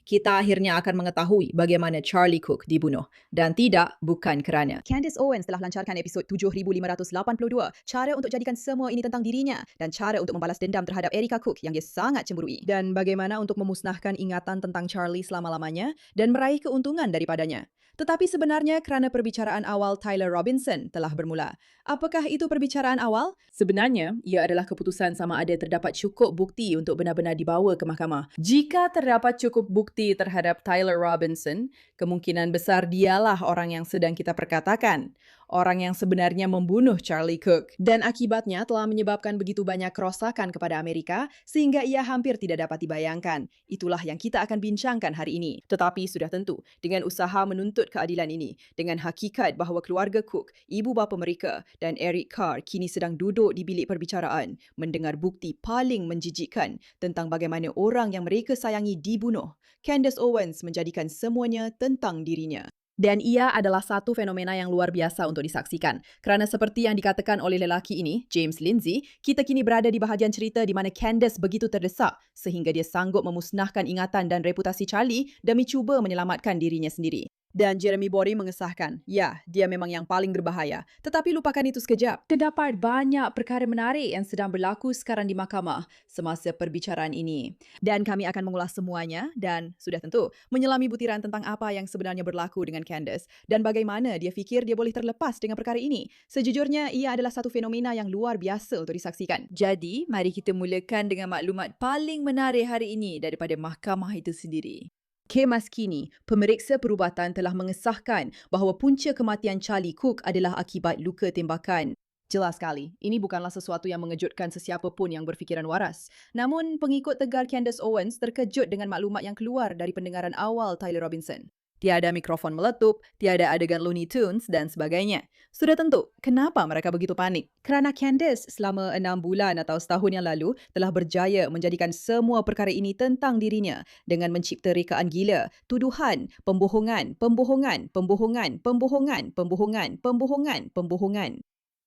kita akhirnya akan mengetahui bagaimana Charlie Cook dibunuh. Dan tidak, bukan kerana. Candace Owens telah lancarkan episod 7582, cara untuk jadikan semua ini tentang dirinya dan cara untuk membalas dendam terhadap Erika Cook yang dia sangat cemburui. Dan bagaimana untuk memusnahkan ingatan tentang Charlie selama-lamanya dan meraih keuntungan daripadanya. Tetapi sebenarnya kerana perbicaraan awal Tyler Robinson telah bermula. Apakah itu perbicaraan awal? Sebenarnya, ia adalah keputusan sama ada terdapat cukup bukti untuk benar-benar dibawa ke mahkamah. Jika terdapat cukup bukti terhadap Tyler Robinson, kemungkinan besar dialah orang yang sedang kita perkatakan. Orang yang sebenarnya membunuh Charlie Cook. Dan akibatnya telah menyebabkan begitu banyak kerosakan kepada Amerika sehingga ia hampir tidak dapat dibayangkan. Itulah yang kita akan bincangkan hari ini. Tetapi sudah tentu, dengan usaha menuntut keadilan ini, dengan hakikat bahawa keluarga Cook, ibu bapa mereka dan Eric Carr kini sedang duduk di bilik perbicaraan, mendengar bukti paling menjijikkan tentang bagaimana orang yang mereka sayangi dibunuh, Candace Owens menjadikan semuanya tentang dirinya. Dan ia adalah satu fenomena yang luar biasa untuk disaksikan. Kerana seperti yang dikatakan oleh lelaki ini, James Lindsay, kita kini berada di bahagian cerita di mana Candace begitu terdesak sehingga dia sanggup memusnahkan ingatan dan reputasi Charlie demi cuba menyelamatkan dirinya sendiri. Dan Jeremy Body mengesahkan, ya, dia memang yang paling berbahaya. Tetapi lupakan itu sekejap. Terdapat banyak perkara menarik yang sedang berlaku sekarang di mahkamah semasa perbicaraan ini. Dan kami akan mengulas semuanya dan sudah tentu menyelami butiran tentang apa yang sebenarnya berlaku dengan Candace dan bagaimana dia fikir dia boleh terlepas dengan perkara ini. Sejujurnya, ia adalah satu fenomena yang luar biasa untuk disaksikan. Jadi, mari kita mulakan dengan maklumat paling menarik hari ini daripada mahkamah itu sendiri. Kemas kini, pemeriksa perubatan telah mengesahkan bahawa punca kematian Charlie Cook adalah akibat luka tembakan. Jelas sekali, ini bukanlah sesuatu yang mengejutkan sesiapa pun yang berfikiran waras. Namun, pengikut tegar Candace Owens terkejut dengan maklumat yang keluar dari pendengaran awal Tyler Robinson. Tiada mikrofon meletup, tiada adegan Looney Tunes dan sebagainya. Sudah tentu, kenapa mereka begitu panik? Kerana Candace selama 6 bulan atau setahun yang lalu telah berjaya menjadikan semua perkara ini tentang dirinya dengan mencipta rekaan gila, tuduhan, pembohongan, pembohongan, pembohongan, pembohongan, pembohongan, pembohongan, pembohongan.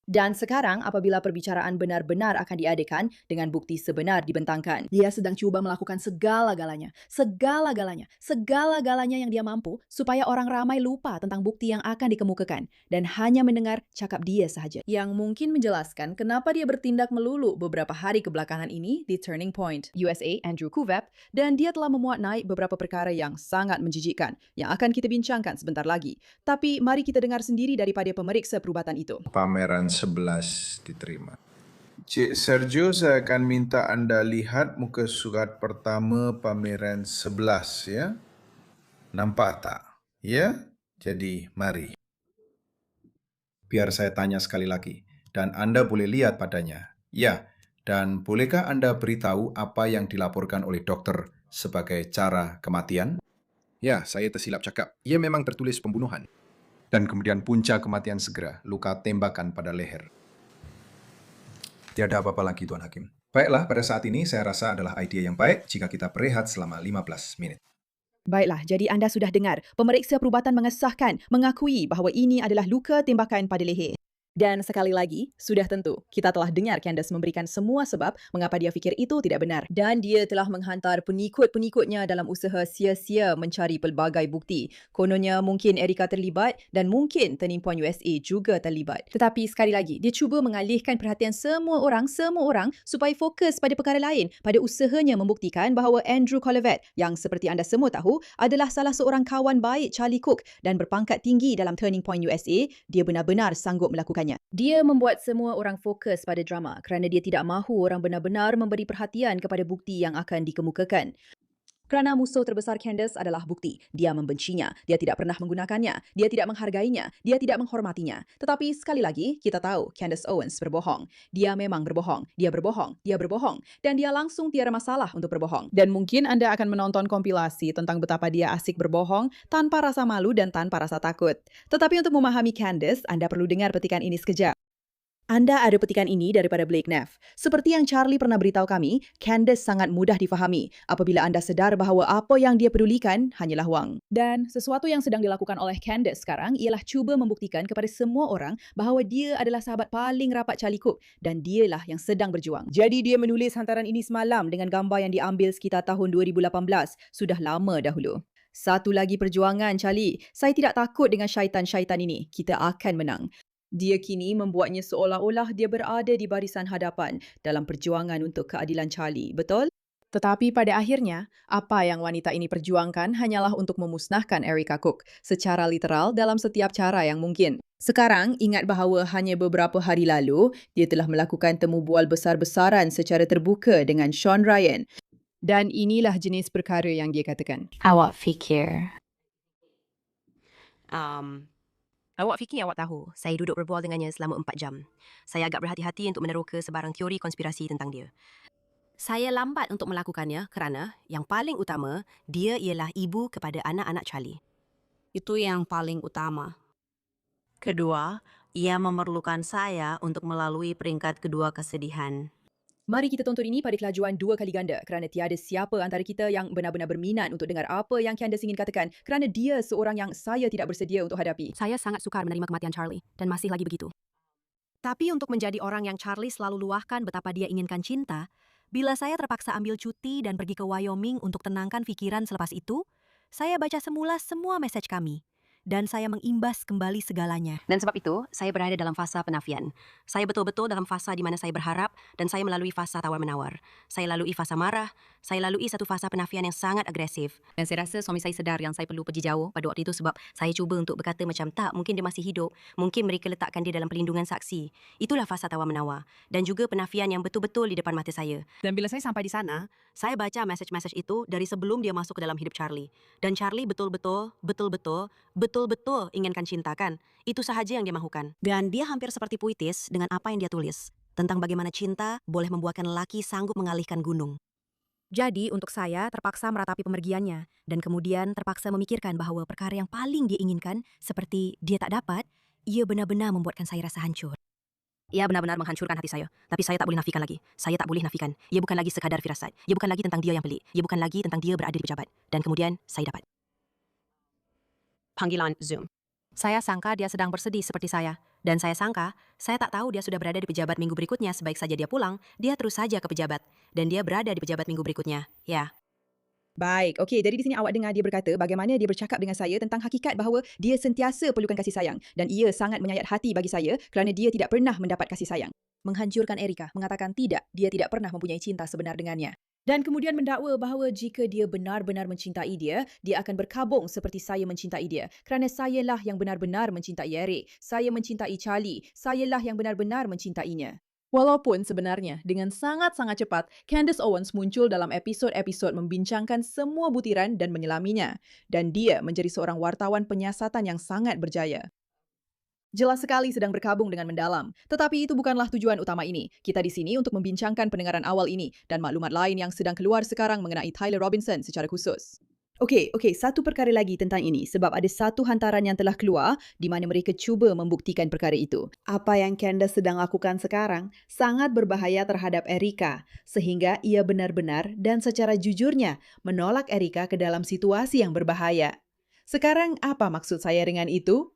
Dan sekarang apabila perbicaraan benar-benar akan diadakan dengan bukti sebenar dibentangkan, dia sedang cuba melakukan segala-galanya yang dia mampu supaya orang ramai lupa tentang bukti yang akan dikemukakan dan hanya mendengar cakap dia sahaja. Yang mungkin menjelaskan kenapa dia bertindak melulu beberapa hari kebelakangan ini di Turning Point USA Andrew Kuvep, dan dia telah memuat naik beberapa perkara yang sangat menjijikkan yang akan kita bincangkan sebentar lagi. Tapi mari kita dengar sendiri daripada pemeriksa perubatan itu. Pameran 11 diterima. Cik Sergio, saya akan minta anda lihat muka surat pertama pameran 11 ya. Nampak tak? Ya? Jadi mari. Biar saya tanya sekali lagi, dan Anda boleh lihat padanya. Ya, dan bolehkah Anda beritahu apa yang dilaporkan oleh dokter sebagai cara kematian? Ya, saya tersilap cakap. Ia memang tertulis pembunuhan. Dan kemudian punca kematian segera, luka tembakan pada leher. Tiada apa-apa lagi, Tuan Hakim. Baiklah, pada saat ini saya rasa adalah idea yang baik jika kita berehat selama 15 menit. Baiklah, jadi anda sudah dengar. Pemeriksa perubatan mengesahkan, mengakui bahawa ini adalah luka tembakan pada leher. Dan sekali lagi, sudah tentu, kita telah dengar Candace memberikan semua sebab mengapa dia fikir itu tidak benar. Dan dia telah menghantar pengikut-pengikutnya dalam usaha sia-sia mencari pelbagai bukti. Kononnya mungkin Erika terlibat dan mungkin Turning Point USA juga terlibat. Tetapi sekali lagi, dia cuba mengalihkan perhatian semua orang supaya fokus pada perkara lain, pada usahanya membuktikan bahawa Andrew Collivet, yang seperti anda semua tahu, adalah salah seorang kawan baik Charlie Cook dan berpangkat tinggi dalam Turning Point USA, dia benar-benar sanggup melakukannya. Dia membuat semua orang fokus pada drama kerana dia tidak mahu orang benar-benar memberi perhatian kepada bukti yang akan dikemukakan. Kerana musuh terbesar Candace adalah bukti. Dia membencinya, dia tidak pernah menggunakannya, dia tidak menghargainya, dia tidak menghormatinya. Tetapi sekali lagi, kita tahu Candace Owens berbohong. Dia memang berbohong, dia berbohong, dan dia langsung tiada masalah untuk berbohong. Dan mungkin anda akan menonton kompilasi tentang betapa dia asik berbohong tanpa rasa malu dan tanpa rasa takut. Tetapi untuk memahami Candace, anda perlu dengar petikan ini sekejap. Anda ada petikan ini daripada Blake Neff. Seperti yang Charlie pernah beritahu kami, Candace sangat mudah difahami apabila anda sedar bahawa apa yang dia pedulikan hanyalah wang. Dan sesuatu yang sedang dilakukan oleh Candace sekarang ialah cuba membuktikan kepada semua orang bahawa dia adalah sahabat paling rapat Charlie Cook dan dialah yang sedang berjuang. Jadi dia menulis hantaran ini semalam dengan gambar yang diambil sekitar tahun 2018, sudah lama dahulu. Satu lagi perjuangan, Charlie. Saya tidak takut dengan syaitan-syaitan ini. Kita akan menang. Dia kini membuatnya seolah-olah dia berada di barisan hadapan dalam perjuangan untuk keadilan Charlie, betul? Tetapi pada akhirnya, apa yang wanita ini perjuangkan hanyalah untuk memusnahkan Erica Cook secara literal dalam setiap cara yang mungkin. Sekarang, ingat bahawa hanya beberapa hari lalu, dia telah melakukan temu bual besar-besaran secara terbuka dengan Sean Ryan. Dan inilah jenis perkara yang dia katakan. Awak fikir awak fikir awak tahu, saya duduk berbual dengannya selama 4 jam. Saya agak berhati-hati untuk meneroka sebarang teori konspirasi tentang dia. Saya lambat untuk melakukannya kerana yang paling utama, dia ialah ibu kepada anak-anak Charlie. Itu yang paling utama. Kedua, ia memerlukan saya untuk melalui peringkat kedua kesedihan. Mari kita tonton ini pada kelajuan 2 kali ganda kerana tiada siapa antara kita yang benar-benar berminat untuk dengar apa yang Candace ingin katakan kerana dia seorang yang saya tidak bersedia untuk hadapi. Saya sangat sukar menerima kematian Charlie dan masih lagi begitu. Tapi untuk menjadi orang yang Charlie selalu luahkan betapa dia inginkan cinta, bila saya terpaksa ambil cuti dan pergi ke Wyoming untuk tenangkan fikiran selepas itu, saya baca semula semua mesej kami. Dan saya mengimbas kembali segalanya. Dan sebab itu, saya berada dalam fasa penafian. Saya betul-betul dalam fasa di mana saya berharap dan saya melalui fasa tawar-menawar. Saya lalui fasa marah, saya lalui satu fasa penafian yang sangat agresif. Dan saya rasa suami saya sedar yang saya perlu pergi jauh pada waktu itu sebab saya cuba untuk berkata macam tak, mungkin dia masih hidup. Mungkin mereka letakkan dia dalam perlindungan saksi. Itulah fasa tawar-menawar. Dan juga penafian yang betul-betul di depan mata saya. Dan bila saya sampai di sana, saya baca mesej-mesej itu dari sebelum dia masuk ke dalam hidup Charlie. Dan Charlie betul-betul inginkan cinta kan? Itu sahaja yang dia mahukan. Dan dia hampir seperti puitis dengan apa yang dia tulis. Tentang bagaimana cinta boleh membuatkan lelaki sanggup mengalihkan gunung. Jadi untuk saya terpaksa meratapi pemergiannya. Dan kemudian terpaksa memikirkan bahawa perkara yang paling dia inginkan seperti dia tak dapat, ia benar-benar membuatkan saya rasa hancur. Ia benar-benar menghancurkan hati saya. Tapi saya tak boleh nafikan lagi. Saya tak boleh nafikan. Ia bukan lagi sekadar firasat. Ia bukan lagi tentang dia yang pelik. Ia bukan lagi tentang dia berada di pejabat. Dan kemudian saya dapat panggilan Zoom. Saya sangka dia sedang bersedih seperti saya. Dan saya sangka, saya tak tahu dia sudah berada di pejabat minggu berikutnya. Sebaik saja dia pulang, dia terus saja ke pejabat. Dan dia berada di pejabat minggu berikutnya. Ya. Baik, okey. Jadi di sini awak dengar dia berkata bagaimana dia bercakap dengan saya tentang hakikat bahawa dia sentiasa perlukan kasih sayang. Dan ia sangat menyayat hati bagi saya kerana dia tidak pernah mendapat kasih sayang. Menghancurkan Erica, mengatakan tidak, dia tidak pernah mempunyai cinta sebenar dengannya. Dan kemudian mendakwa bahawa jika dia benar-benar mencintai dia, dia akan berkabung seperti saya mencintai dia. Kerana sayalah yang benar-benar mencintai Eric. Saya mencintai Charlie. Sayalah yang benar-benar mencintainya. Walaupun sebenarnya dengan sangat-sangat cepat, Candace Owens muncul dalam episod-episod membincangkan semua butiran dan menyelaminya. Dan dia menjadi seorang wartawan penyiasatan yang sangat berjaya. Jelas sekali sedang berkabung dengan mendalam. Tetapi itu bukanlah tujuan utama ini. Kita di sini untuk membincangkan pendengaran awal ini dan maklumat lain yang sedang keluar sekarang mengenai Tyler Robinson secara khusus. Okey, satu perkara lagi tentang ini sebab ada satu hantaran yang telah keluar di mana mereka cuba membuktikan perkara itu. Apa yang Candace sedang lakukan sekarang sangat berbahaya terhadap Erica sehingga ia benar-benar dan secara jujurnya menolak Erica ke dalam situasi yang berbahaya. Sekarang apa maksud saya dengan itu?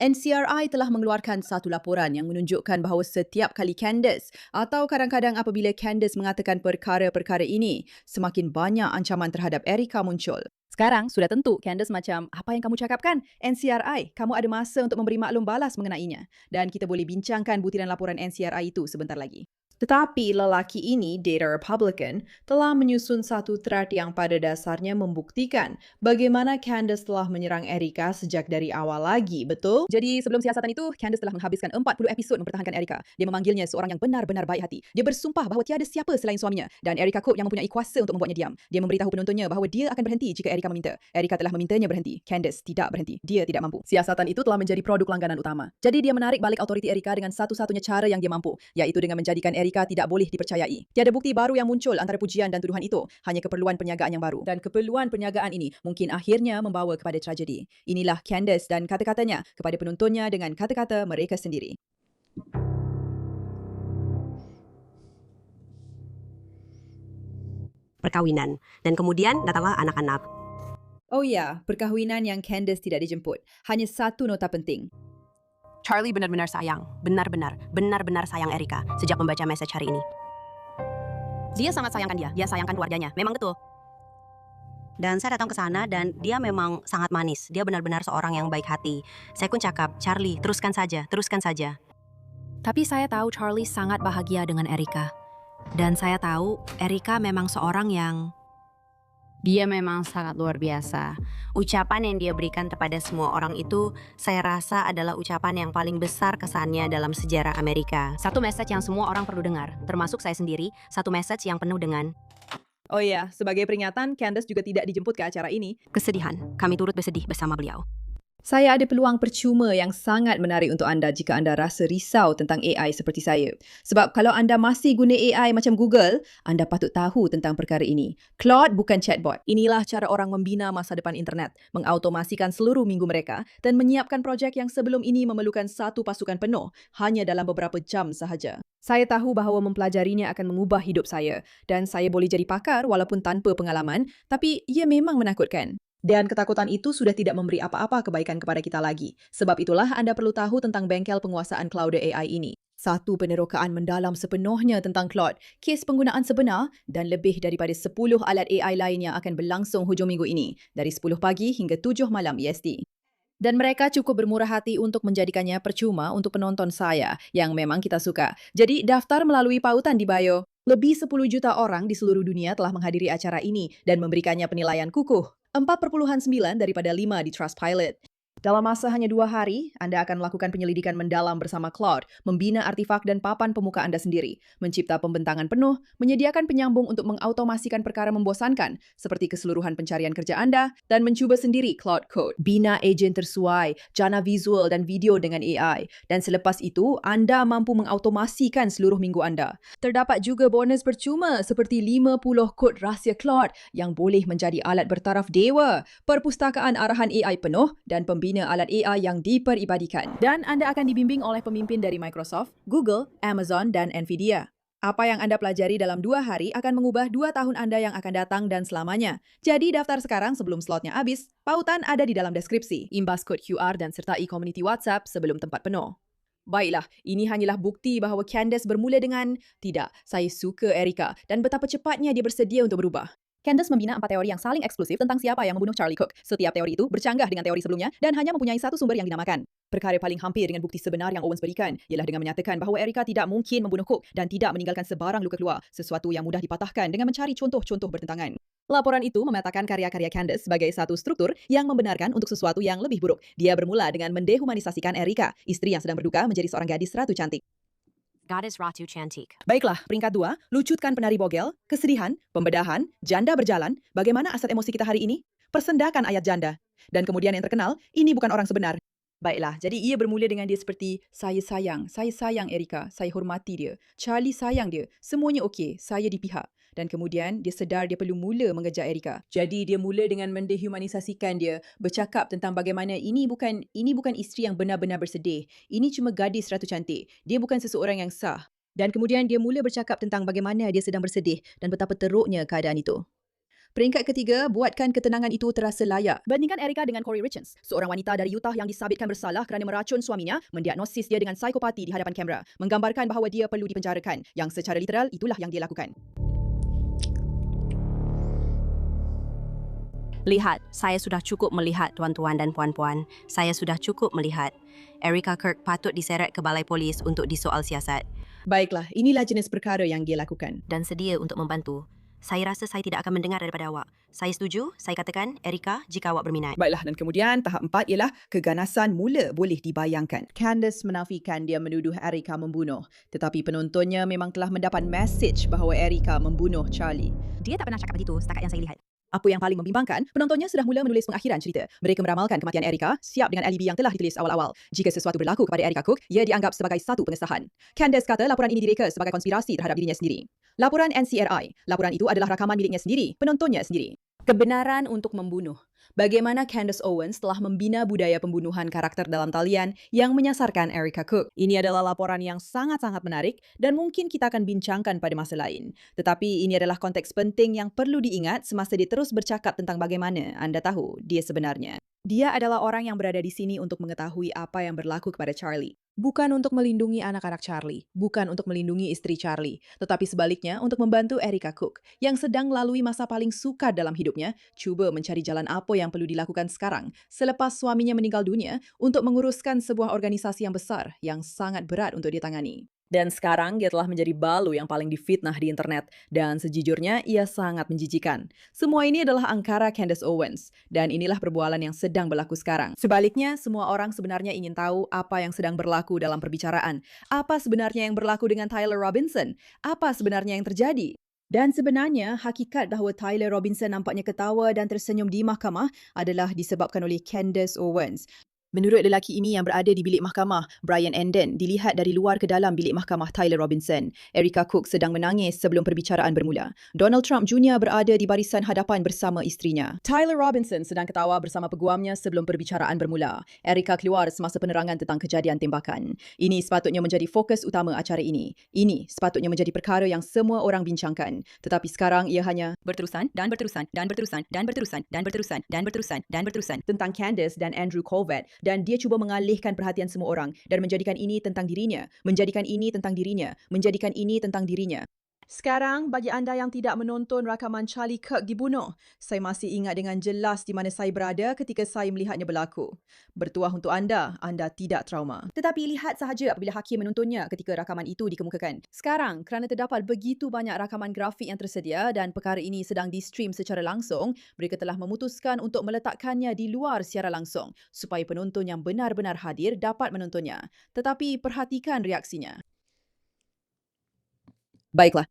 NCRI telah mengeluarkan satu laporan yang menunjukkan bahawa setiap kali Candace atau kadang-kadang apabila Candace mengatakan perkara-perkara ini, semakin banyak ancaman terhadap Erica muncul. Sekarang sudah tentu Candace macam, apa yang kamu cakapkan? NCRI, kamu ada masa untuk memberi maklum balas mengenainya. Dan kita boleh bincangkan butiran laporan NCRI itu sebentar lagi. Tetapi lelaki ini, Data Republican, telah menyusun satu thread yang pada dasarnya membuktikan bagaimana Candace telah menyerang Erica sejak dari awal lagi, betul? Jadi sebelum siasatan itu, Candace telah menghabiskan 40 episod mempertahankan Erica. Dia memanggilnya seorang yang benar-benar baik hati. Dia bersumpah bahawa tiada siapa selain suaminya dan Erica Cook yang mempunyai kuasa untuk membuatnya diam. Dia memberitahu penontonnya bahawa dia akan berhenti jika Erica meminta. Erica telah memintanya berhenti. Candace tidak berhenti. Dia tidak mampu. Siasatan itu telah menjadi produk langganan utama. Jadi dia menarik balik autoriti Erica dengan satu-satunya cara yang dia mampu, iaitu dengan menjadikan Erica tidak boleh dipercayai. Tiada bukti baru yang muncul antara pujian dan tuduhan itu, hanya keperluan perniagaan yang baru. Dan keperluan perniagaan ini mungkin akhirnya membawa kepada tragedi. Inilah Candace dan kata-katanya kepada penontonnya dengan kata-kata mereka sendiri. perkawinan. Dan kemudian datanglah anak-anak. Oh ya, perkahwinan yang Candace tidak dijemput. Hanya satu nota penting. Charlie benar-benar sayang, benar-benar sayang Erika sejak membaca message hari ini. Dia sangat sayangkan dia sayangkan keluarganya, memang betul. Dan saya datang ke sana dan dia memang sangat manis. Dia benar-benar seorang yang baik hati. Saya pun cakap, Charlie, teruskan saja. Tapi saya tahu Charlie sangat bahagia dengan Erika. Dan saya tahu Erika memang seorang yang... Dia memang sangat luar biasa. Ucapan yang dia berikan kepada semua orang itu, saya rasa adalah ucapan yang paling besar kesannya dalam sejarah Amerika. Satu message yang semua orang perlu dengar, termasuk saya sendiri, satu message yang penuh dengan Oh ya, sebagai peringatan, Candace juga tidak dijemput ke acara ini. kesedihan. Kami turut bersedih bersama beliau. Saya ada peluang percuma yang sangat menarik untuk anda jika anda rasa risau tentang AI seperti saya. Sebab kalau anda masih guna AI macam Google, anda patut tahu tentang perkara ini. Claude bukan chatbot. Inilah cara orang membina masa depan internet, mengautomasikan seluruh minggu mereka dan menyiapkan projek yang sebelum ini memerlukan satu pasukan penuh hanya dalam beberapa jam sahaja. Saya tahu bahawa mempelajarinya akan mengubah hidup saya dan saya boleh jadi pakar walaupun tanpa pengalaman, tapi ia memang menakutkan. Dan ketakutan itu sudah tidak memberi apa-apa kebaikan kepada kita lagi. Sebab itulah anda perlu tahu tentang bengkel penguasaan cloud AI ini. Satu penerokaan mendalam sepenuhnya tentang Claude, kes penggunaan sebenar dan lebih daripada 10 alat AI lainnya akan berlangsung hujung minggu ini dari 10 pagi hingga 7 malam EST. Dan mereka cukup bermurah hati untuk menjadikannya percuma untuk penonton saya yang memang kita suka. Jadi daftar melalui pautan di bio. Lebih 10 juta orang di seluruh dunia telah menghadiri acara ini dan memberikannya penilaian kukuh. 4,9 daripada 5 di Trustpilot. Dalam masa hanya 2 hari, anda akan melakukan penyelidikan mendalam bersama Claude, membina artifak dan papan pemuka anda sendiri, mencipta pembentangan penuh, menyediakan penyambung untuk mengautomasikan perkara membosankan, seperti keseluruhan pencarian kerja anda, dan mencuba sendiri Claude Code. Bina ejen tersuai, jana visual dan video dengan AI. Dan selepas itu, anda mampu mengautomasikan seluruh minggu anda. Terdapat juga bonus percuma seperti 50 kod rahsia Claude yang boleh menjadi alat bertaraf dewa, perpustakaan arahan AI penuh, dan pembina alat AI yang diperibadikan. Dan anda akan dibimbing oleh pemimpin dari Microsoft, Google, Amazon, dan Nvidia. Apa yang anda pelajari dalam 2 hari akan mengubah 2 tahun anda yang akan datang dan selamanya. Jadi daftar sekarang sebelum slotnya habis. Pautan ada di dalam deskripsi. Imbas kod QR dan sertai community WhatsApp sebelum tempat penuh. Baiklah, ini hanyalah bukti bahawa Candace bermula dengan, tidak, saya suka Erika dan betapa cepatnya dia bersedia untuk berubah. Candace membina 4 teori yang saling eksklusif tentang siapa yang membunuh Charlie Cook. Setiap teori itu bercanggah dengan teori sebelumnya dan hanya mempunyai satu sumber yang dinamakan. Perkara paling hampir dengan bukti sebenar yang Owens berikan ialah dengan menyatakan bahawa Erika tidak mungkin membunuh Cook dan tidak meninggalkan sebarang luka keluar, sesuatu yang mudah dipatahkan dengan mencari contoh-contoh bertentangan. Laporan itu memetakan karya-karya Candace sebagai satu struktur yang membenarkan untuk sesuatu yang lebih buruk. Dia bermula dengan mendehumanisasikan Erika, istri yang sedang berduka menjadi seorang gadis ratu cantik. Goddess Ratu Cantik. Baiklah, peringkat 2, lucutkan penari bogel, kesedihan, pembedahan, janda berjalan, bagaimana aset emosi kita hari ini, persendakan ayat janda. Dan kemudian yang terkenal, ini bukan orang sebenar. Baiklah, jadi ia bermula dengan dia seperti, saya sayang Erika, saya hormati dia, Charlie sayang dia, semuanya okey, saya di pihak. Dan kemudian dia sedar dia perlu mula mengejar Erika. Jadi dia mula dengan mendehumanisasikan dia, bercakap tentang bagaimana ini bukan isteri yang benar-benar bersedih. Ini cuma gadis ratu cantik. Dia bukan seseorang yang sah. Dan kemudian dia mula bercakap tentang bagaimana dia sedang bersedih dan betapa teruknya keadaan itu. Peringkat ketiga, buatkan ketenangan itu terasa layak. Bandingkan Erika dengan Corey Richards, seorang wanita dari Utah yang disabitkan bersalah kerana meracun suaminya, mendiagnosis dia dengan psikopati di hadapan kamera, menggambarkan bahawa dia perlu dipenjarakan, yang secara literal itulah yang dia lakukan. Lihat, saya sudah cukup melihat tuan-tuan dan puan-puan. Saya sudah cukup melihat. Erika Kirk patut diseret ke balai polis untuk disoal siasat. Baiklah, inilah jenis perkara yang dia lakukan. Dan sedia untuk membantu. Saya rasa saya tidak akan mendengar daripada awak. Saya setuju, saya katakan, Erika, jika awak berminat. Baiklah, dan kemudian tahap 4 ialah keganasan mula boleh dibayangkan. Candace menafikan dia menuduh Erika membunuh. Tetapi penontonnya memang telah mendapat mesej bahawa Erika membunuh Charlie. Dia tak pernah cakap begitu setakat yang saya lihat. Apa yang paling membimbangkan, penontonnya sudah mula menulis pengakhiran cerita. Mereka meramalkan kematian Erika, siap dengan alibi yang telah ditulis awal-awal. Jika sesuatu berlaku kepada Erika Cook, ia dianggap sebagai satu pengesahan. Candace kata laporan ini direka sebagai konspirasi terhadap dirinya sendiri. Laporan NCRI. Laporan itu adalah rakaman miliknya sendiri, penontonnya sendiri. Kebenaran untuk membunuh. Bagaimana Candace Owens telah membina budaya pembunuhan karakter dalam talian yang menyasarkan Erica Cook. Ini adalah laporan yang sangat-sangat menarik dan mungkin kita akan bincangkan pada masa lain. Tetapi ini adalah konteks penting yang perlu diingat semasa dia terus bercakap tentang bagaimana Anda tahu dia sebenarnya. Dia adalah orang yang berada di sini untuk mengetahui apa yang berlaku kepada Charlie. Bukan untuk melindungi anak-anak Charlie, bukan untuk melindungi istri Charlie, tetapi sebaliknya untuk membantu Erica Cook yang sedang melalui masa paling sukar dalam hidupnya, cuba mencari jalan apa yang perlu dilakukan sekarang selepas suaminya meninggal dunia untuk menguruskan sebuah organisasi yang besar yang sangat berat untuk ditangani. Dan sekarang dia telah menjadi balu yang paling difitnah di internet dan sejujurnya ia sangat menjijikan. Semua ini adalah angkara Candace Owens dan inilah perbualan yang sedang berlaku sekarang. Sebaliknya, semua orang sebenarnya ingin tahu apa yang sedang berlaku dalam perbicaraan. Apa sebenarnya yang berlaku dengan Tyler Robinson? Apa sebenarnya yang terjadi? Dan sebenarnya, hakikat bahawa Tyler Robinson nampaknya ketawa dan tersenyum di mahkamah adalah disebabkan oleh Candace Owens. Menurut lelaki ini yang berada di bilik mahkamah, Brian Enden, dilihat dari luar ke dalam bilik mahkamah Tyler Robinson. Erica Cook sedang menangis sebelum perbicaraan bermula. Donald Trump Jr. berada di barisan hadapan bersama istrinya. Tyler Robinson sedang ketawa bersama peguamnya sebelum perbicaraan bermula. Erica keluar semasa penerangan tentang kejadian tembakan. Ini sepatutnya menjadi fokus utama acara ini. Ini sepatutnya menjadi perkara yang semua orang bincangkan. Tetapi sekarang ia hanya berterusan dan berterusan dan berterusan dan berterusan dan berterusan dan berterusan dan berterusan tentang Candace dan Andrew Colvett. Dan dia cuba mengalihkan perhatian semua orang dan menjadikan ini tentang dirinya, menjadikan ini tentang dirinya, menjadikan ini tentang dirinya. Sekarang, bagi anda yang tidak menonton rakaman Charlie Kirk dibunuh, saya masih ingat dengan jelas di mana saya berada ketika saya melihatnya berlaku. Bertuah untuk anda tidak trauma. Tetapi lihat sahaja apabila hakim menontonnya ketika rakaman itu dikemukakan. Sekarang, kerana terdapat begitu banyak rakaman grafik yang tersedia dan perkara ini sedang di-stream secara langsung, mereka telah memutuskan untuk meletakkannya di luar secara langsung supaya penonton yang benar-benar hadir dapat menontonnya. Tetapi perhatikan reaksinya. Baiklah.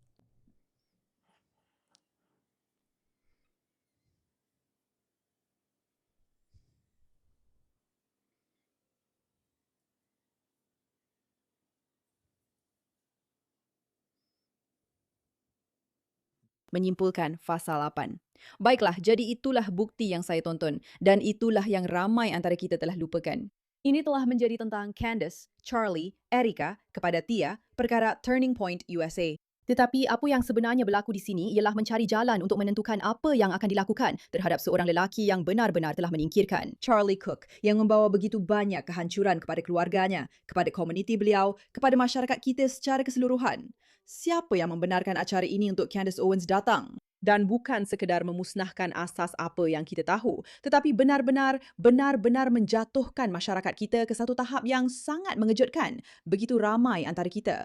Menyimpulkan pasal 8. Baiklah, jadi itulah bukti yang saya tonton dan itulah yang ramai antara kita telah lupakan. Ini telah menjadi tentang Candace, Charlie, Erica kepada Tia, perkara Turning Point USA. Tetapi apa yang sebenarnya berlaku di sini ialah mencari jalan untuk menentukan apa yang akan dilakukan terhadap seorang lelaki yang benar-benar telah menyingkirkan Charlie Cook yang membawa begitu banyak kehancuran kepada keluarganya, kepada komuniti beliau, kepada masyarakat kita secara keseluruhan. Siapa yang membenarkan acara ini untuk Candace Owens datang? Dan bukan sekedar memusnahkan asas apa yang kita tahu, tetapi benar-benar menjatuhkan masyarakat kita ke satu tahap yang sangat mengejutkan. Begitu ramai antara kita.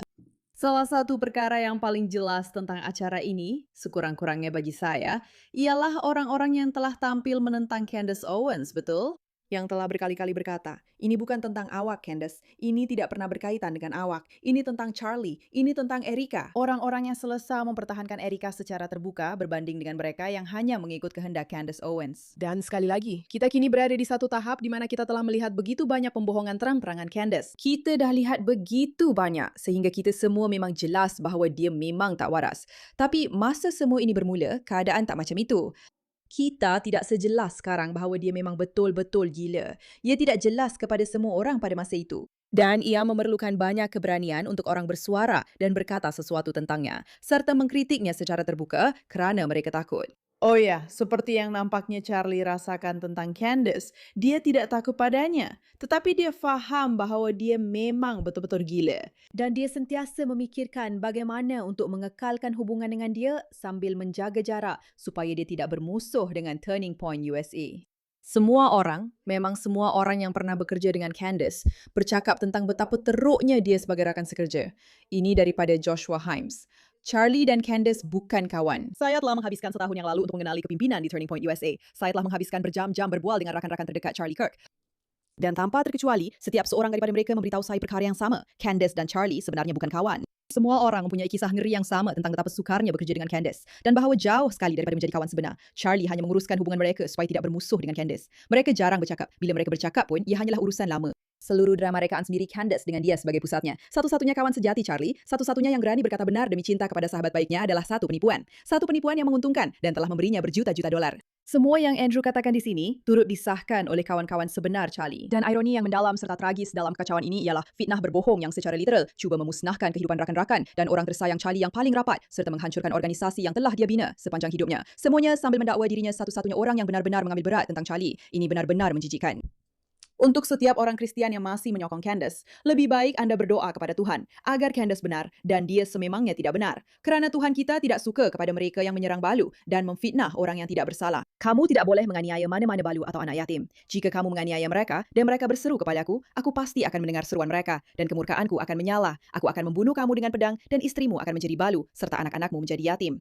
Salah satu perkara yang paling jelas tentang acara ini, sekurang-kurangnya bagi saya, ialah orang-orang yang telah tampil menentang Candace Owens, betul? Yang telah berkali-kali berkata, ini bukan tentang awak, Candace. Ini tidak pernah berkaitan dengan awak. Ini tentang Charlie. Ini tentang Erica. Orang-orang yang selesa mempertahankan Erica secara terbuka berbanding dengan mereka yang hanya mengikut kehendak Candace Owens. Dan sekali lagi, kita kini berada di satu tahap di mana kita telah melihat begitu banyak pembohongan terang-terangan Candace. Kita dah lihat begitu banyak sehingga kita semua memang jelas bahawa dia memang tak waras. Tapi masa semua ini bermula, keadaan tak macam itu. Kita tidak sejelas sekarang bahawa dia memang betul-betul gila. Ia tidak jelas kepada semua orang pada masa itu. Dan ia memerlukan banyak keberanian untuk orang bersuara dan berkata sesuatu tentangnya, serta mengkritiknya secara terbuka kerana mereka takut. Oh ya, seperti yang nampaknya Charlie rasakan tentang Candace, dia tidak takut padanya. Tetapi dia faham bahawa dia memang betul-betul gila. Dan dia sentiasa memikirkan bagaimana untuk mengekalkan hubungan dengan dia sambil menjaga jarak supaya dia tidak bermusuh dengan Turning Point USA. Semua orang, memang semua orang yang pernah bekerja dengan Candace, bercakap tentang betapa teruknya dia sebagai rakan sekerja. Ini daripada Joshua Himes. Charlie dan Candace bukan kawan. Saya telah menghabiskan setahun yang lalu untuk mengenali kepimpinan di Turning Point USA. Saya telah menghabiskan berjam-jam berbual dengan rakan-rakan terdekat Charlie Kirk. Dan tanpa terkecuali, setiap seorang daripada mereka memberitahu saya perkara yang sama. Candace dan Charlie sebenarnya bukan kawan. Semua orang mempunyai kisah ngeri yang sama tentang betapa sukarnya bekerja dengan Candace. Dan bahawa jauh sekali daripada menjadi kawan sebenar. Charlie hanya menguruskan hubungan mereka supaya tidak bermusuh dengan Candace. Mereka jarang bercakap. Bila mereka bercakap pun, ia hanyalah urusan lama. Seluruh drama rekaan sendiri Candace dengan dia sebagai pusatnya. Satu-satunya kawan sejati Charlie, satu-satunya yang berani berkata benar demi cinta kepada sahabat baiknya adalah satu penipuan. Satu penipuan yang menguntungkan dan telah memberinya berjuta-juta dolar. Semua yang Andrew katakan di sini turut disahkan oleh kawan-kawan sebenar Charlie. Dan ironi yang mendalam serta tragis dalam kekacauan ini ialah fitnah berbohong yang secara literal cuba memusnahkan kehidupan rakan-rakan dan orang tersayang Charlie yang paling rapat serta menghancurkan organisasi yang telah dia bina sepanjang hidupnya. Semuanya sambil mendakwa dirinya satu-satunya orang yang benar-benar mengambil berat tentang Charlie. Ini benar-benar menjijikkan. Untuk setiap orang Kristian yang masih menyokong Candace, lebih baik Anda berdoa kepada Tuhan agar Candace benar dan dia sememangnya tidak benar. Kerana Tuhan kita tidak suka kepada mereka yang menyerang balu dan memfitnah orang yang tidak bersalah. Kamu tidak boleh menganiaya mana-mana balu atau anak yatim. Jika kamu menganiaya mereka dan mereka berseru kepadaku, aku pasti akan mendengar seruan mereka dan kemurkaanku akan menyala. Aku akan membunuh kamu dengan pedang dan istrimu akan menjadi balu serta anak-anakmu menjadi yatim.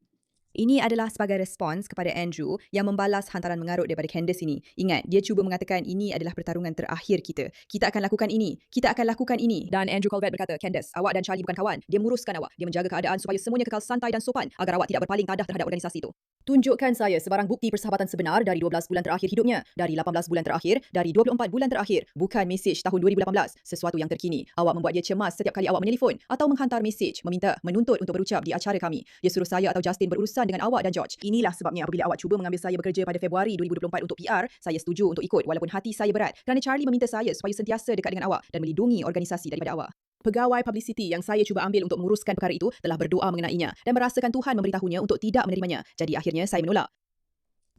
Ini adalah sebagai respons kepada Andrew yang membalas hantaran mengarut daripada Candace ini. Ingat, dia cuba mengatakan ini adalah pertarungan terakhir kita. Kita akan lakukan ini. Kita akan lakukan ini. Dan Andrew Colvett berkata, Candace, awak dan Charlie bukan kawan. Dia menguruskan awak. Dia menjaga keadaan supaya semuanya kekal santai dan sopan agar awak tidak berpaling tadah terhadap organisasi itu. Tunjukkan saya sebarang bukti persahabatan sebenar dari 12 bulan terakhir hidupnya, dari 18 bulan terakhir, dari 24 bulan terakhir. Bukan mesej tahun 2018, sesuatu yang terkini. Awak membuat dia cemas setiap kali awak menelefon atau menghantar mesej, menuntut untuk berucap di acara kami. Dia suruh saya atau Justin berurusan dengan awak dan George. Inilah sebabnya apabila awak cuba mengambil saya bekerja pada Februari 2024 untuk PR, saya setuju untuk ikut walaupun hati saya berat kerana Charlie meminta saya supaya sentiasa dekat dengan awak dan melindungi organisasi daripada awak. Pegawai publicity yang saya cuba ambil untuk menguruskan perkara itu telah berdoa mengenainya dan merasakan Tuhan memberitahunya untuk tidak menerimanya. Jadi akhirnya saya menolak.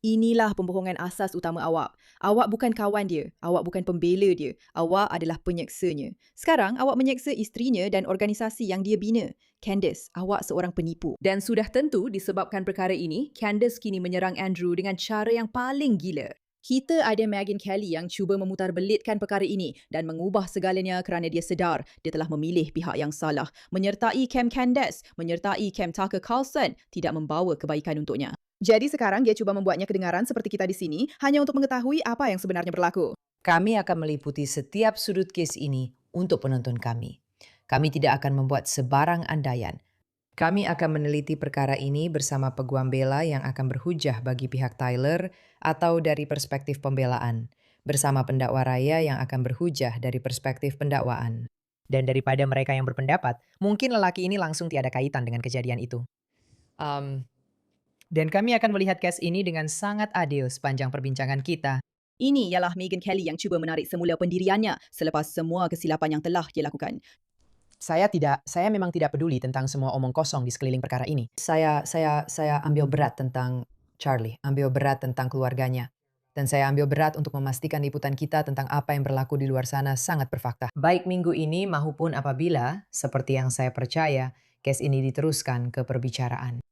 Inilah pembohongan asas utama awak. Awak bukan kawan dia. Awak bukan pembela dia. Awak adalah penyeksanya. Sekarang awak menyeksa isterinya dan organisasi yang dia bina. Candace, awak seorang penipu. Dan sudah tentu disebabkan perkara ini, Candace kini menyerang Andrew dengan cara yang paling gila. Kita ada Megyn Kelly yang cuba memutarbelitkan perkara ini dan mengubah segalanya kerana dia sedar dia telah memilih pihak yang salah. Menyertai Cam Candace, menyertai Cam Tucker Carlson tidak membawa kebaikan untuknya. Jadi sekarang dia cuba membuatnya kedengaran seperti kita di sini hanya untuk mengetahui apa yang sebenarnya berlaku. Kami akan meliputi setiap sudut kes ini untuk penonton kami. Kami tidak akan membuat sebarang andaian. Kami akan meneliti perkara ini bersama peguam bela yang akan berhujah bagi pihak Tyler atau dari perspektif pembelaan, bersama pendakwa raya yang akan berhujah dari perspektif pendakwaan. Dan daripada mereka yang berpendapat, mungkin lelaki ini langsung tiada kaitan dengan kejadian itu. Dan kami akan melihat kes ini dengan sangat adil sepanjang perbincangan kita. Ini ialah Megyn Kelly yang cuba menarik semula pendiriannya selepas semua kesilapan yang telah dia lakukan. Saya memang tidak peduli tentang semua omong kosong di sekeliling perkara ini. Saya ambil berat tentang Charlie, ambil berat tentang keluarganya. Dan saya ambil berat untuk memastikan liputan kita tentang apa yang berlaku di luar sana sangat berfakta. Baik minggu ini maupun apabila, seperti yang saya percaya, kes ini diteruskan ke perbicaraan.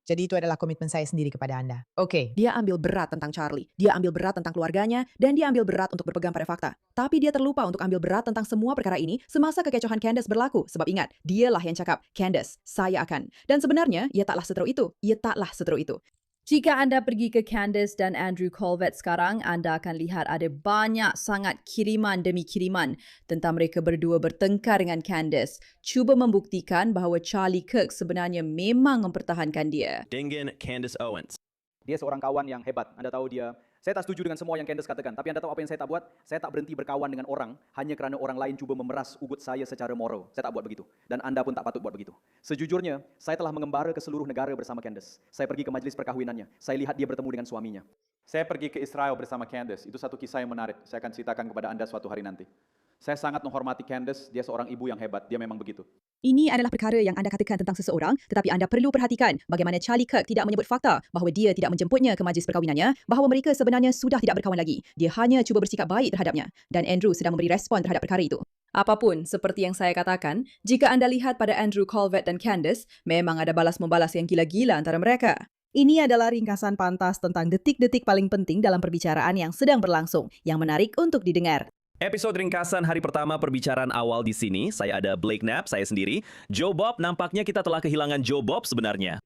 Jadi itu adalah komitmen saya sendiri kepada Anda. Okey, dia ambil berat tentang Charlie. Dia ambil berat tentang keluarganya dan dia ambil berat untuk berpegang pada fakta. Tapi dia terlupa untuk ambil berat tentang semua perkara ini semasa kekecohan Candace berlaku. Sebab ingat, dialah yang cakap, Candace, saya akan. Dan sebenarnya, ia taklah seteruk itu. Ia taklah seteruk itu. Jika anda pergi ke Candace dan Andrew Colvett sekarang, anda akan lihat ada banyak sangat kiriman demi kiriman tentang mereka berdua bertengkar dengan Candace. Cuba membuktikan bahawa Charlie Kirk sebenarnya memang mempertahankan dia. Dingen Candace Owens. Dia seorang kawan yang hebat. Anda tahu dia, saya tak setuju dengan semua yang Candace katakan. Tapi anda tahu apa yang saya tak buat? Saya tak berhenti berkawan dengan orang hanya kerana orang lain cuba memeras ugut saya secara moral. Saya tak buat begitu. Dan anda pun tak patut buat begitu. Sejujurnya, saya telah mengembara ke seluruh negara bersama Candace. Saya pergi ke majlis perkahwinannya. Saya lihat dia bertemu dengan suaminya. Saya pergi ke Israel bersama Candace. Itu satu kisah yang menarik. Saya akan ceritakan kepada anda suatu hari nanti. Saya sangat menghormati Candace. Dia seorang ibu yang hebat. Dia memang begitu. Ini adalah perkara yang anda katakan tentang seseorang, tetapi anda perlu perhatikan bagaimana Charlie Kirk tidak menyebut fakta bahawa dia tidak menjemputnya ke majlis perkahwinannya, bahawa mereka sebenarnya sudah tidak berkawan lagi. Dia hanya cuba bersikap baik terhadapnya dan Andrew sedang memberi respon terhadap perkara itu. Apapun, seperti yang saya katakan, jika anda lihat pada Andrew Colvett dan Candace, memang ada balas-membalas yang gila-gila antara mereka. Ini adalah ringkasan pantas tentang detik-detik paling penting dalam perbicaraan yang sedang berlangsung, yang menarik untuk didengar. Episode ringkasan hari pertama perbicaraan awal di sini. Saya ada Blake Knapp, saya sendiri. Joe Bob, nampaknya kita telah kehilangan Joe Bob sebenarnya.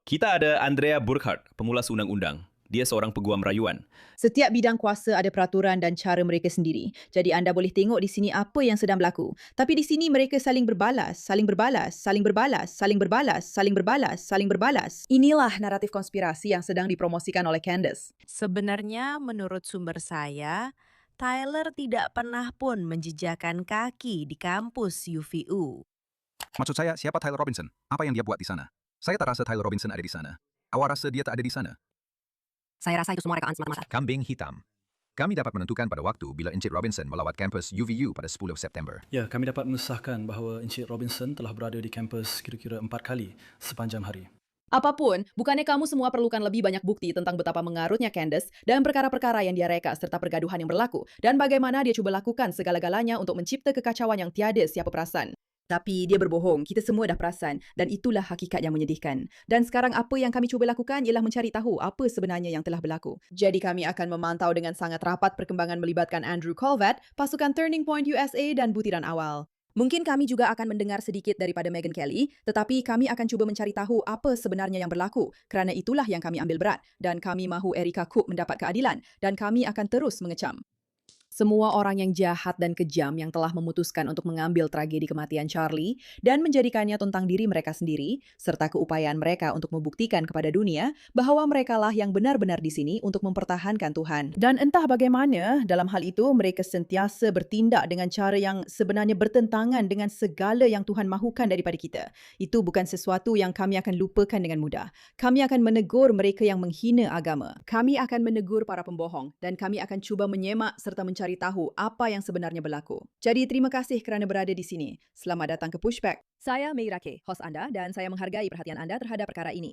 Kita ada Andrea Burkhardt, pemulas undang-undang. Dia seorang peguam rayuan. Setiap bidang kuasa ada peraturan dan cara mereka sendiri. Jadi anda boleh tengok di sini apa yang sedang berlaku. Tapi di sini mereka saling berbalas, saling berbalas, saling berbalas, saling berbalas, saling berbalas, saling berbalas. Inilah naratif konspirasi yang sedang dipromosikan oleh Candace. Sebenarnya menurut sumber saya, Tyler tidak pernah pun menjejakkan kaki di kampus UVU. Maksud saya, siapa Tyler Robinson? Apa yang dia buat di sana? Saya tak rasa Tyler Robinson ada di sana. Awak rasa dia tak ada di sana? Saya rasa itu semua rekaan semata-mata. Kambing hitam. Kami dapat menentukan pada waktu bila Encik Robinson melawat kampus UVU pada 10 September. Ya, kami dapat mengesahkan bahawa Encik Robinson telah berada di kampus kira-kira 4 kali sepanjang hari. Apapun, bukannya kamu semua perlukan lebih banyak bukti tentang betapa mengarutnya Candace dan perkara-perkara yang dia reka serta pergaduhan yang berlaku dan bagaimana dia cuba lakukan segala-galanya untuk mencipta kekacauan yang tiada siapa perasan. Tapi dia berbohong, kita semua dah perasan dan itulah hakikat yang menyedihkan. Dan sekarang apa yang kami cuba lakukan ialah mencari tahu apa sebenarnya yang telah berlaku. Jadi kami akan memantau dengan sangat rapat perkembangan melibatkan Andrew Colvett, pasukan Turning Point USA dan butiran awal. Mungkin kami juga akan mendengar sedikit daripada Meghan Kelly, tetapi kami akan cuba mencari tahu apa sebenarnya yang berlaku kerana itulah yang kami ambil berat dan kami mahu Erica Cook mendapat keadilan dan kami akan terus mengecam. Semua orang yang jahat dan kejam yang telah memutuskan untuk mengambil tragedi kematian Charlie dan menjadikannya tentang diri mereka sendiri, serta keupayaan mereka untuk membuktikan kepada dunia bahawa merekalah yang benar-benar di sini untuk mempertahankan Tuhan. Dan entah bagaimana, dalam hal itu mereka sentiasa bertindak dengan cara yang sebenarnya bertentangan dengan segala yang Tuhan mahukan daripada kita. Itu bukan sesuatu yang kami akan lupakan dengan mudah. Kami akan menegur mereka yang menghina agama. Kami akan menegur para pembohong dan kami akan cuba menyemak serta mencari tahu apa yang sebenarnya berlaku. Jadi terima kasih kerana berada di sini. Selamat datang ke Pushback. Saya Mei Rake, hos anda dan saya menghargai perhatian anda terhadap perkara ini.